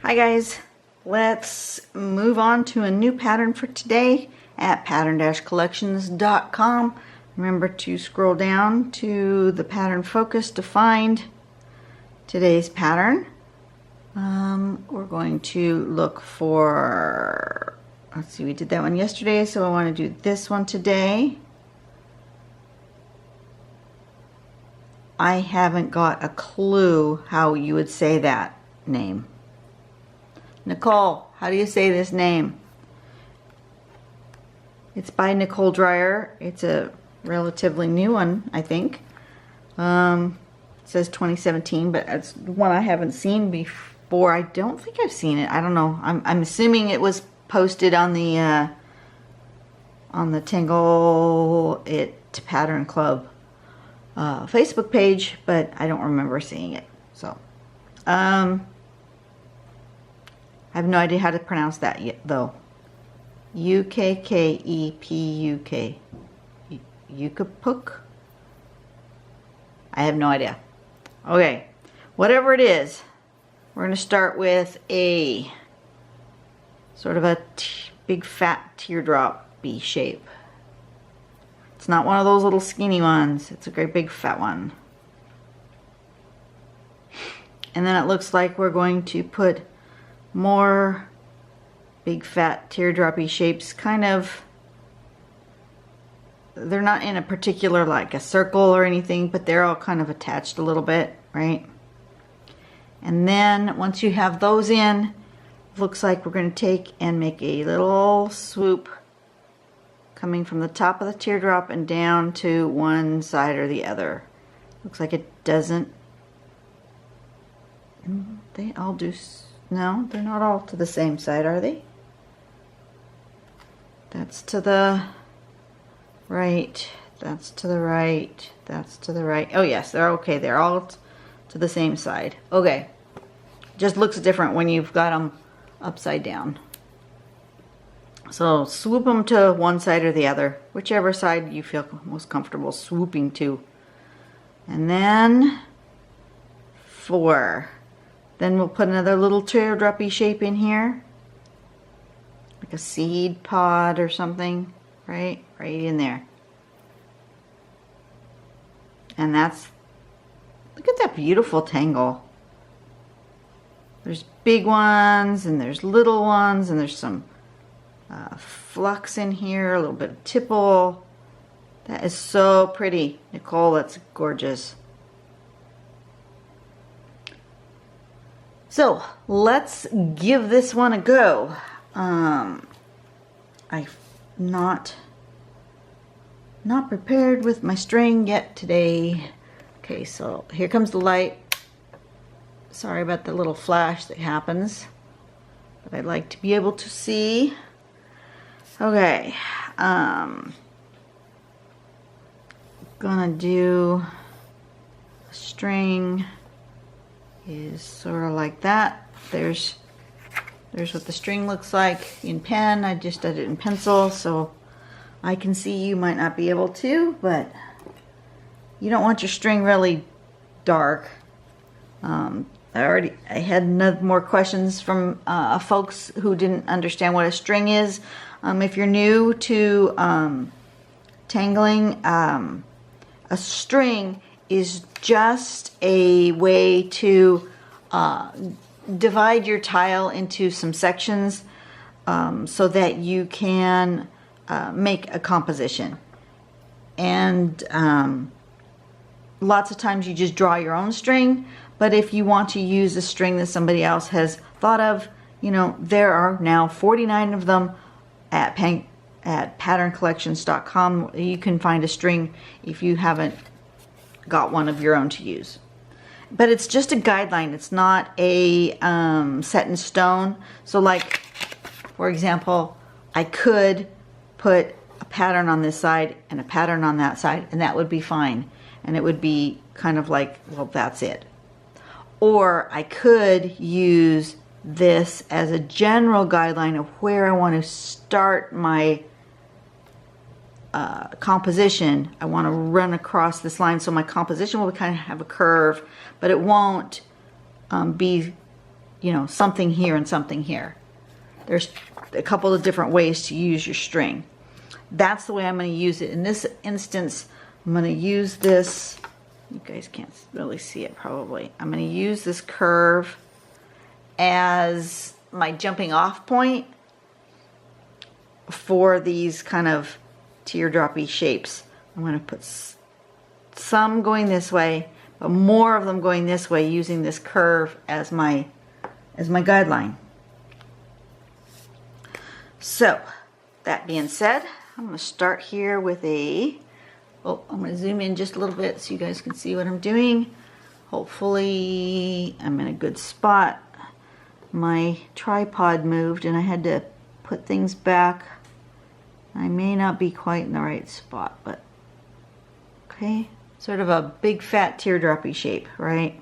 Hi guys, let's move on to a new pattern for today at pattern-collections.com. Remember to scroll down to the pattern focus to find today's pattern. We're going to look for, let's see, we did that one yesterday, so I want to do this one today. I haven't got a clue how you would say that name. Nicole, how do you say this name? It's by Nicole Dreyer. It's a relatively new one, I think. It says 2017, but it's one I haven't seen before. I don't think I've seen it. I don't know. I'm assuming it was posted on the Tangle It Pattern Club Facebook page, but I don't remember seeing it. So, I have no idea how to pronounce that yet, though. Ukkepuk. Ukkepuk? I have no idea. Okay, whatever it is, we're going to start with a sort of a big fat teardrop B shape. It's not one of those little skinny ones. It's a great big fat one. And then it looks like we're going to put more big fat teardroppy shapes, kind of, they're not in a particular like a circle or anything, but they're all kind of attached a little bit, right? And then once you have those in, it looks like we're going to take and make a little swoop coming from the top of the teardrop and down to one side or the other. Looks like it doesn't, they all do. No, they're not all to the same side, are they? That's to the right, that's to the right, that's to the right. Oh yes, they're okay. They're all to the same side. Okay. Just looks different when you've got them upside down. So swoop them to one side or the other, whichever side you feel most comfortable swooping to. And then 4. Then we'll put another little teardroppy shape in here, like a seed pod or something, right in there. And that's, look at that beautiful tangle. There's big ones and there's little ones and there's some flux in here, a little bit of tipple. That is so pretty, Nicole. That's gorgeous. So let's give this one a go. I'm not prepared with my string yet today. Okay, so here comes the light. Sorry about the little flash that happens, but I'd like to be able to see. Okay, gonna do a string. Is sort of like that. There's what the string looks like in pen. I just did it in pencil, so I can see. You might not be able to, but you don't want your string really dark. I had no more questions from folks who didn't understand what a string is. If you're new to tangling, a string is just a way to divide your tile into some sections so that you can make a composition. And lots of times you just draw your own string, but if you want to use a string that somebody else has thought of, you know, there are now 49 of them at patterncollections.com. You can find a string if you haven't got one of your own to use. But it's just a guideline. It's not a set in stone. So like, for example, I could put a pattern on this side and a pattern on that side, and that would be fine. And it would be kind of like, well, that's it. Or I could use this as a general guideline of where I want to start my composition. I want to run across this line, so my composition will kind of have a curve, but it won't be you know, something here and something here. There's a couple of different ways to use your string. That's the way I'm going to use it. In this instance, I'm going to use this. You guys can't really see it probably. I'm going to use this curve as my jumping off point for these kind of teardroppy shapes. I'm going to put some going this way, but more of them going this way, using this curve as my guideline. So that being said, I'm going to start here with I'm going to zoom in just a little bit so you guys can see what I'm doing. Hopefully I'm in a good spot. My tripod moved and I had to put things back. I may not be quite in the right spot, but okay. Sort of a big fat teardroppy shape, right?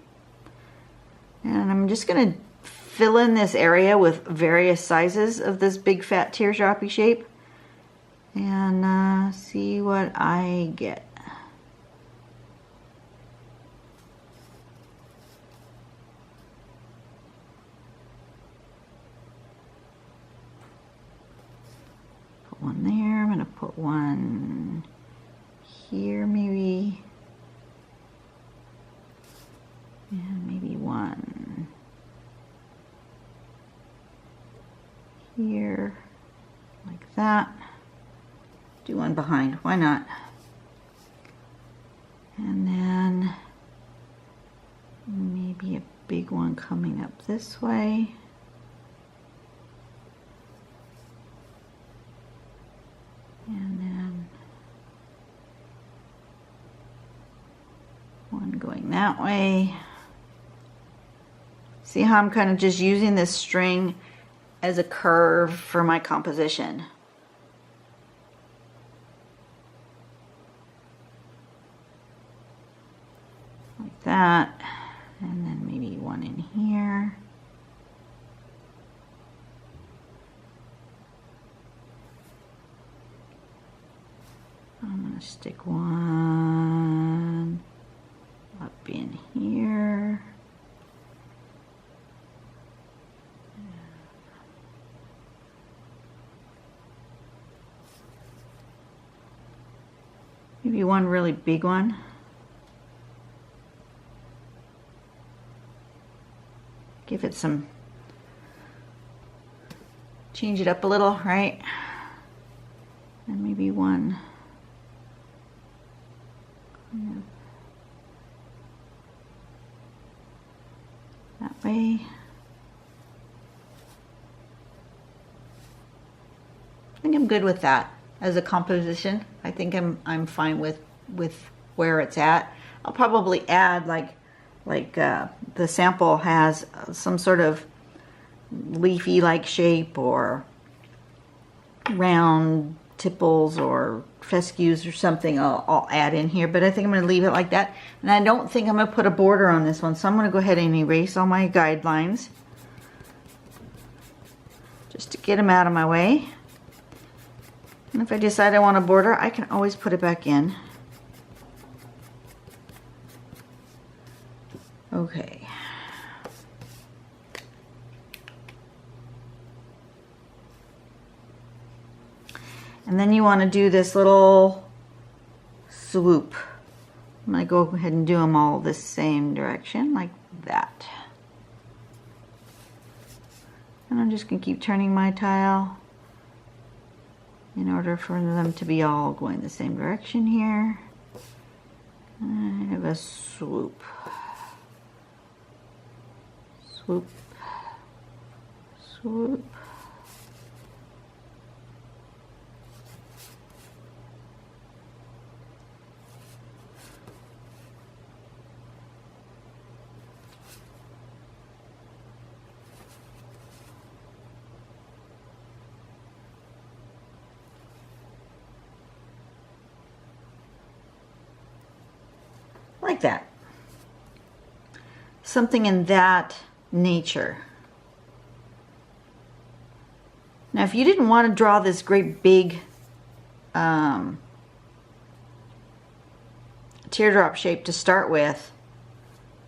And I'm just going to fill in this area with various sizes of this big fat teardroppy shape and see what I get. Put one there. I'm going to put one here maybe. And maybe one here, like that. Do one behind, why not? And then maybe a big one coming up this way. And then one going that way. See how I'm kind of just using this string as a curve for my composition. Like that. And then maybe one in here. I'm going to stick one up in here. Maybe one really big one. Give it some, change it up a little, right? And maybe one that way. I think I'm good with that as a composition. I think I'm fine with where it's at. I'll probably add like the sample has some sort of leafy like shape or round tipples or fescues or something I'll add in here, but I think I'm going to leave it like that. And I don't think I'm going to put a border on this one, so I'm going to go ahead and erase all my guidelines just to get them out of my way. And if I decide I want a border, I can always put it back in. Okay. And then you want to do this little swoop. I'm going to go ahead and do them all the same direction, like that. And I'm just going to keep turning my tile in order for them to be all going the same direction here. I have a swoop. Swoop. Swoop. Like that. Something in that nature. Now if you didn't want to draw this great big teardrop shape to start with,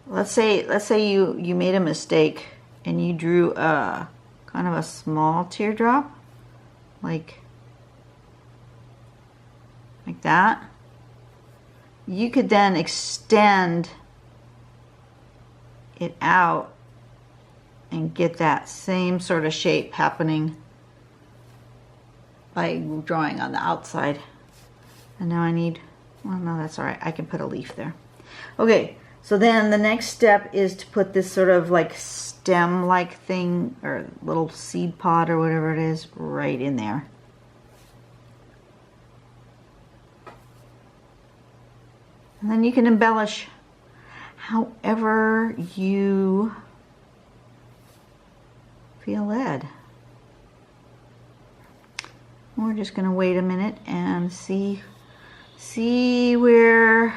let's say you made a mistake and you drew a kind of a small teardrop, like that, you could then extend it out and get that same sort of shape happening by drawing on the outside. And now I need, well, no, that's all right. I can put a leaf there. Okay, so then the next step is to put this sort of like stem-like thing, or little seed pod or whatever it is, right in there. And then you can embellish however you feel led. We're just going to wait a minute and see where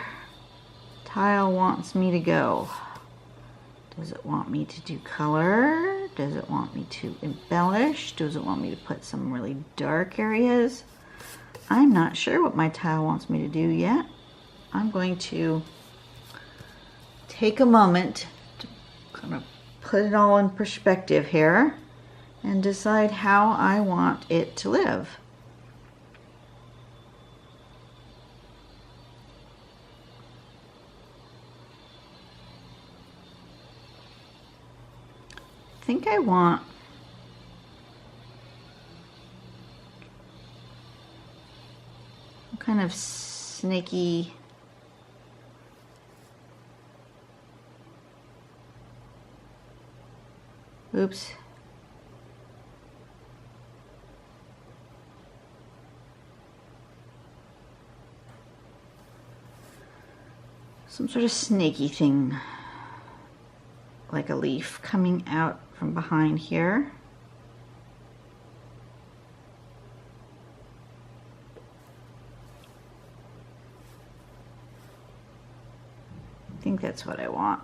tile wants me to go. Does it want me to do color? Does it want me to embellish? Does it want me to put some really dark areas? I'm not sure what my tile wants me to do yet. I'm going to take a moment to kind of put it all in perspective here and decide how I want it to live. I think I want some kind of snaky oops. Some sort of snaky thing, like a leaf coming out from behind here. I think that's what I want.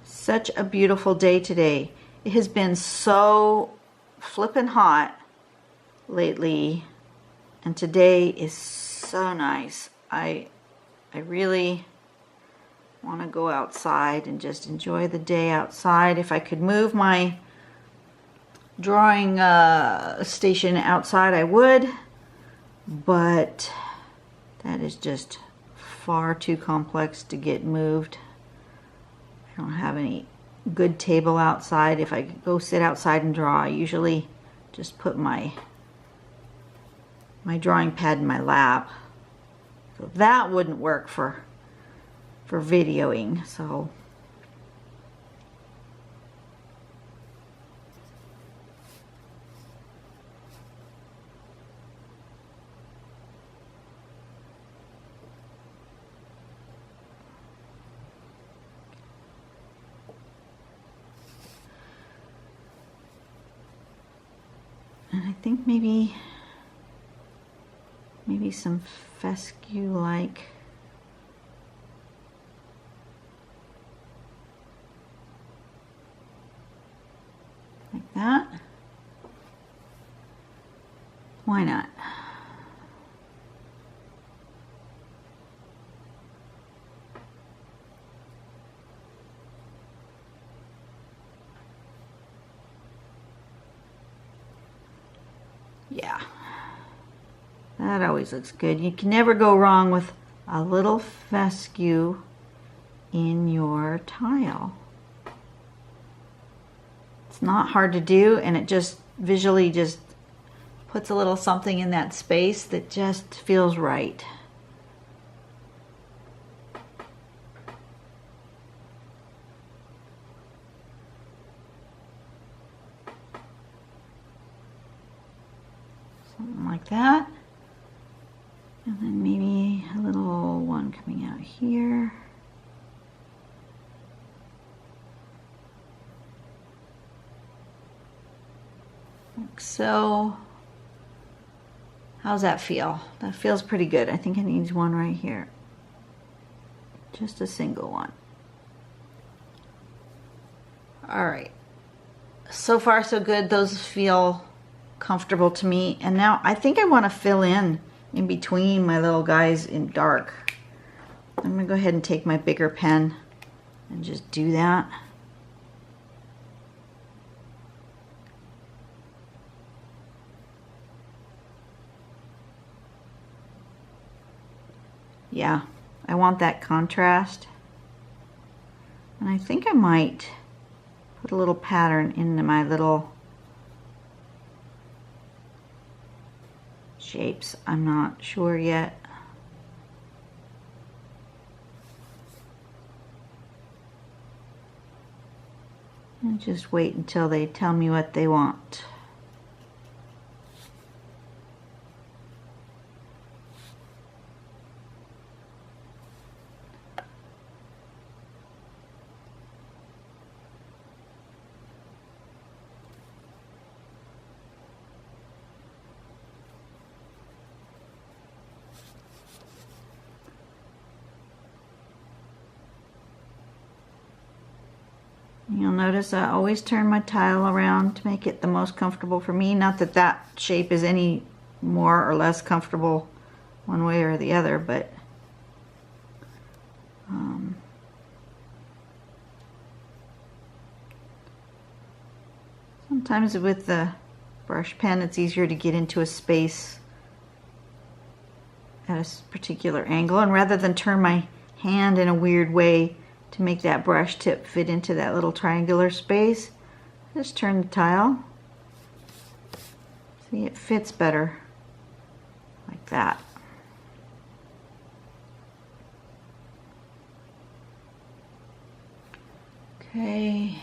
Such a beautiful day today. It has been so flippin' hot lately, and today is so nice. I really want to go outside and just enjoy the day outside. If I could move my drawing station outside, I would, but that is just far too complex to get moved. I don't have any good table outside. If I could go sit outside and draw, I usually just put my drawing pad in my lap. So that wouldn't work for videoing. So and I think maybe some fescue like that. Why not? Yeah, that always looks good. You can never go wrong with a little fescue in your tile. It's not hard to do, and it just visually just puts a little something in that space that just feels right. Something like that. And then maybe a little one coming out here. Like so. How's that feel? That feels pretty good. I think it needs one right here. Just a single one. All right. So far so good. Those feel comfortable to me. And now I think I want to fill in between my little guys in dark. I'm going to go ahead and take my bigger pen and just do that. Yeah, I want that contrast. And I think I might put a little pattern into my little shapes. I'm not sure yet. And just wait until they tell me what they want. You'll notice I always turn my tile around to make it the most comfortable for me. Not that that shape is any more or less comfortable one way or the other, but sometimes with the brush pen it's easier to get into a space at a particular angle, and rather than turn my hand in a weird way to make that brush tip fit into that little triangular space, just turn the tile. See, it fits better like that. Okay,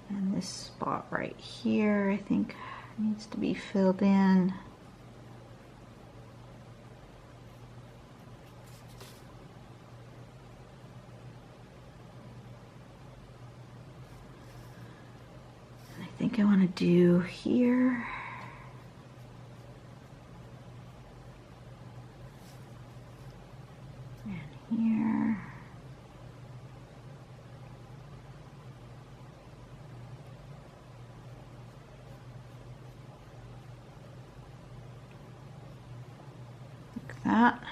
and this spot right here I think needs to be filled in. I think I want to do here. And here. Like that.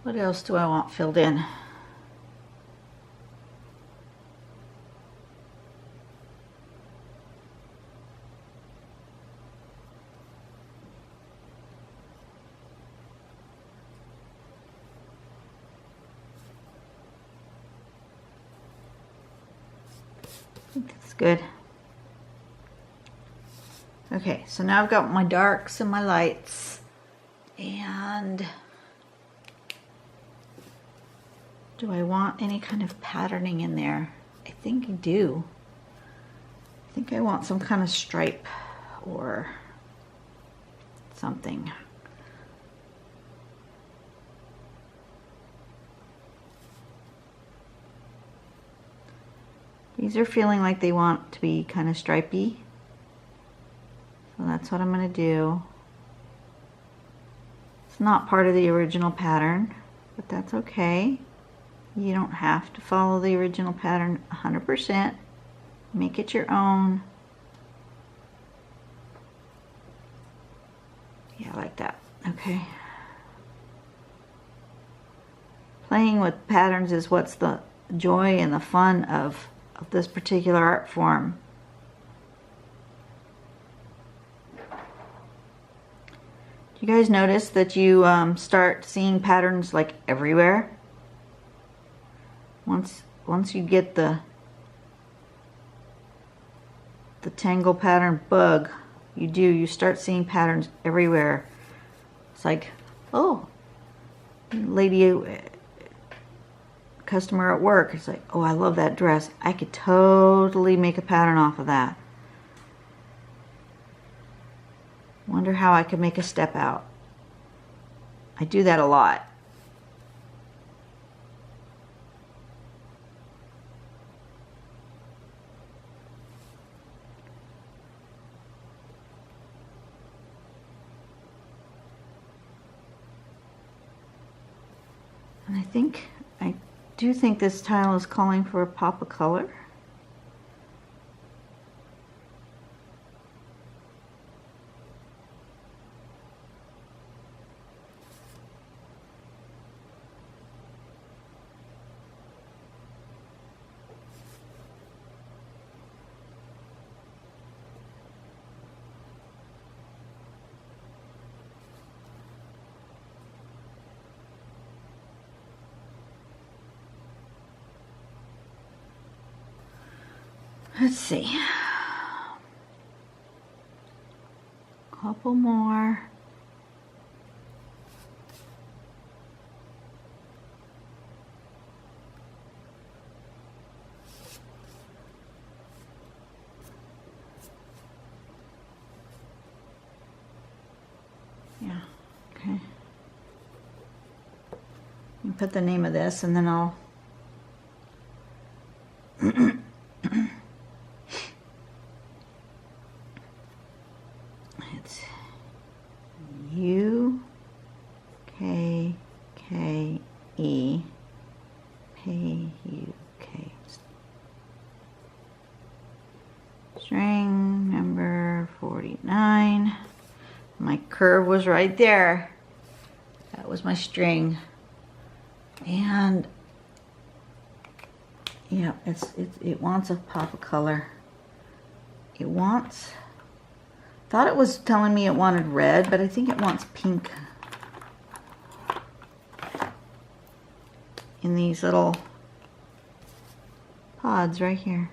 What else do I want filled in? I think that's good. Okay, so now I've got my darks and my lights, and do I want any kind of patterning in there? I think I do. I think I want some kind of stripe or something. These are feeling like they want to be kind of stripey. So that's what I'm going to do. It's not part of the original pattern, but that's okay. You don't have to follow the original pattern 100%. Make it your own. Yeah, like that. Okay. Playing with patterns is what's the joy and the fun of this particular art form. Do you guys notice that you start seeing patterns like everywhere? Once you get the tangle pattern bug, you start seeing patterns everywhere. It's like, oh, lady, customer at work, it's like, oh, I love that dress. I could totally make a pattern off of that. Wonder how I could make a step out. I do that a lot. And I do think this tile is calling for a pop of color. Let's see. Couple more. Yeah, okay. You put the name of this and then I'll it's U-K-K-E P-U-K. String number 49. My curve was right there. That was my string. And yeah, it wants a pop of color. It wants, thought it was telling me it wanted red, but I think it wants pink in these little pods right here.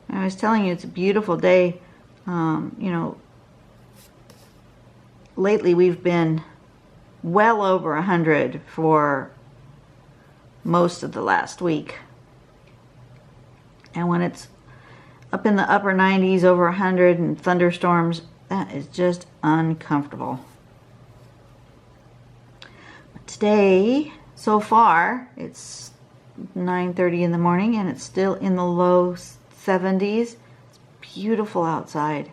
I was telling you it's a beautiful day. You know, lately we've been well over 100 for most of the last week. And when it's up in the upper 90s, over 100 and thunderstorms, that is just uncomfortable. But today, so far, it's 9:30 in the morning and it's still in the low 70s. It's beautiful outside.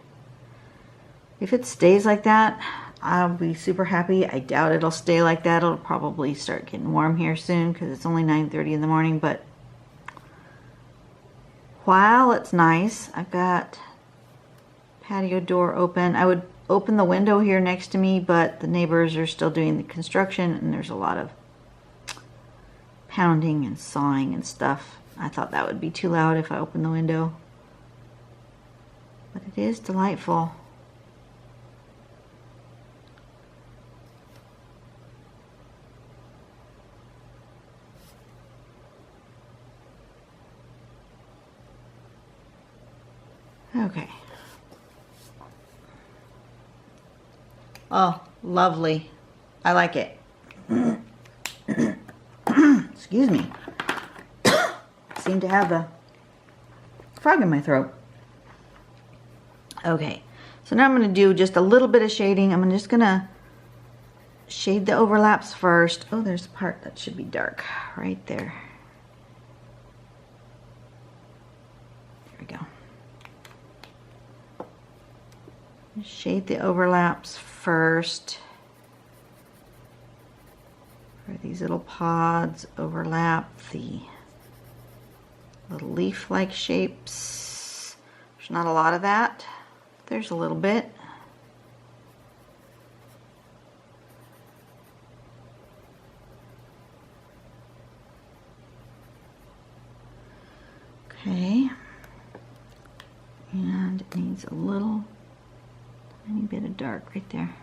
If it stays like that, I'll be super happy. I doubt it'll stay like that. It'll probably start getting warm here soon because it's only 9:30 in the morning, but while it's nice, I've got patio door open. I would open the window here next to me, but the neighbors are still doing the construction and there's a lot of pounding and sawing and stuff. I thought that would be too loud if I opened the window. But it is delightful. Okay. Oh, lovely. I like it. Excuse me. Seem to have a frog in my throat. Okay, so now I'm going to do just a little bit of shading. I'm just going to shade the overlaps first. Oh, there's a part that should be dark right there. There we go. Shade the overlaps first. Where these little pods overlap the little leaf-like shapes. There's not a lot of that. There's a little bit. Okay. And it needs a little tiny bit of dark right there.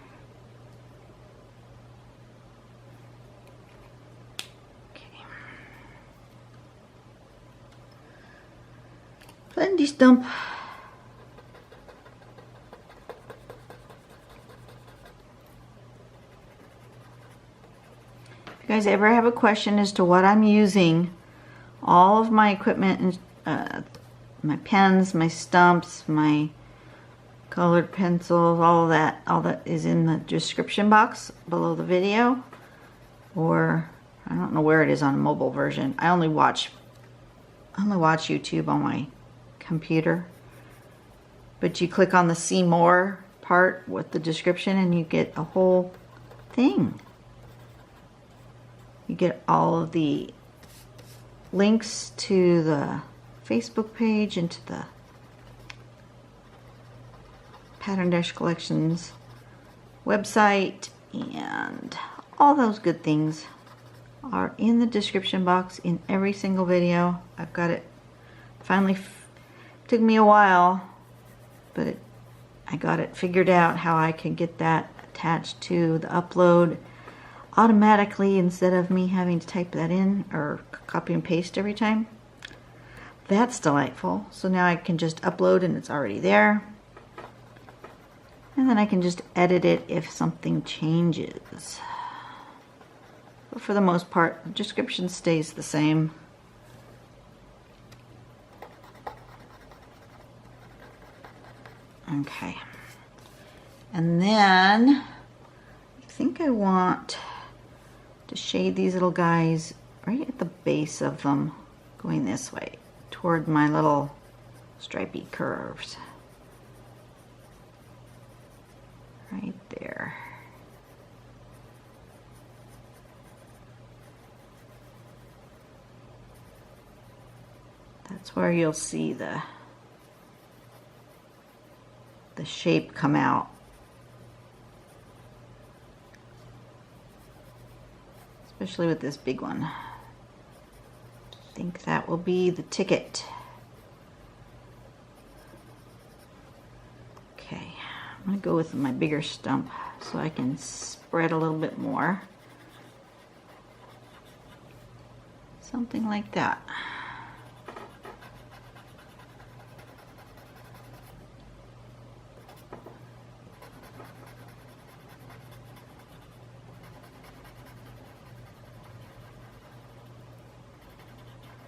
Plenty stump. If you guys ever have a question as to what I'm using, all of my equipment and my pens, my stumps, my colored pencils, all that is in the description box below the video, or I don't know where it is on a mobile version. I only watch YouTube on my computer. But you click on the see more part with the description and you get a whole thing. You get all of the links to the Facebook page and to the Pattern Dash Collections website, and all those good things are in the description box in every single video. I've got it finally, took me a while, but I got it figured out how I could get that attached to the upload automatically instead of me having to type that in or copy and paste every time. That's delightful. So now I can just upload and it's already there. And then I can just edit it if something changes. But for the most part, the description stays the same. Okay. And then I think I want to shade these little guys right at the base of them, going this way toward my little stripy curves. Right there. That's where you'll see the shape come out. Especially with this big one. I think that will be the ticket. Okay, I'm gonna go with my bigger stump so I can spread a little bit more. Something like that.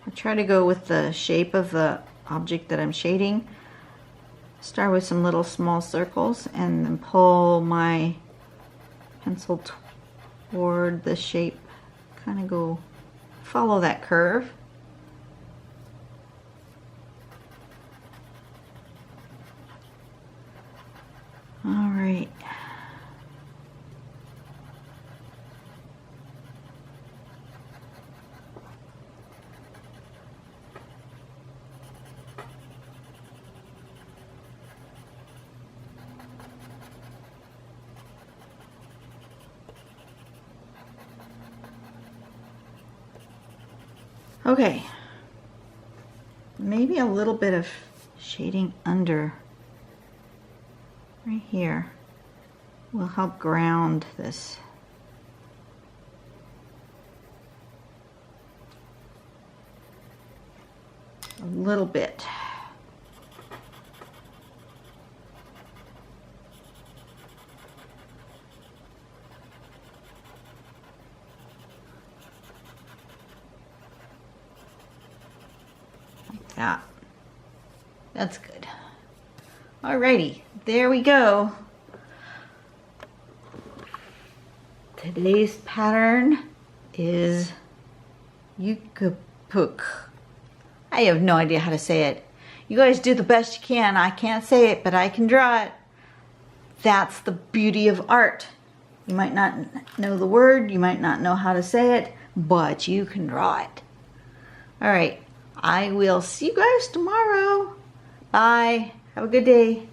I try to go with the shape of the object that I'm shading. Start with some little small circles and then pull my pencil toward the shape. Kind of go follow that curve. All right. Okay, maybe a little bit of shading under right here will help ground this. A little bit. That. That's good. Alrighty, there we go. Today's pattern is Ukkepuk. I have no idea how to say it. You guys do the best you can. I can't say it, but I can draw it. That's the beauty of art. You might not know the word, you might not know how to say it, but you can draw it. All right. I will see you guys tomorrow. Bye. Have a good day.